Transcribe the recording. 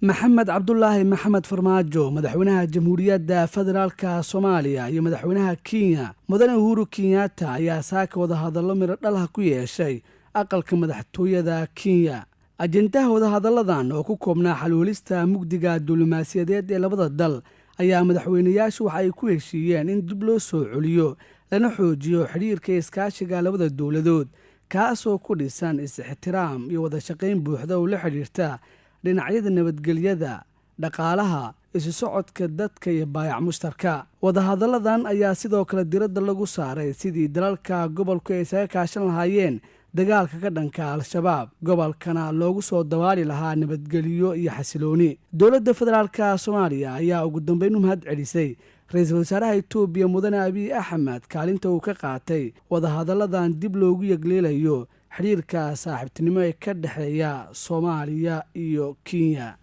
maxamed cabdulaahi maxamed farmaajo madaxweynaha jamhuuriyadda federaalka Soomaaliya iyo madaxweynaha Kenya mudane Uhuru Kenyatta ayaa saaka wada hadallo miro dhalaha ku yeeshay aqalka madaxtooyada Kenya. ajendaha wada hadalladan oo ku koobnaa xalwalista mugdiga diblomaasiyadeed ee labada dal ayaa madaxweynayaashu waxa ay ku heshiiyeen in dib loo soo celiyo lana xoojiyo xiriirka iskaashiga labada dowladood kaasoo ku dhisan is-ixtiraam iyo wada shaqayn buuxda oo la xiriirta dhinacyada nabadgelyada, dhaqaalaha, isu socodka dadka iyo baayac mushtarka. wadahadalladan ayaa sidoo kale diradda lagu saaray sidii dalalka gobolku ay isaga kaashan lahaayeen dagaalka ka dhanka al-shabaab gobolkana loogu soo dawaali lahaa nabadgelyo iyo xasilooni. dowladda federaalka Soomaaliya ayaa ugu dambeyn u mahad celisay ra'iisul wasaaraha Itoobiya mudane Abiy Ahmed kaalinta uu ka qaatay wadahadalladan dib loogu yagleelayo xiriirka saaxiibtinimo ee ka dhexeeya Soomaaliya iyo Kenya.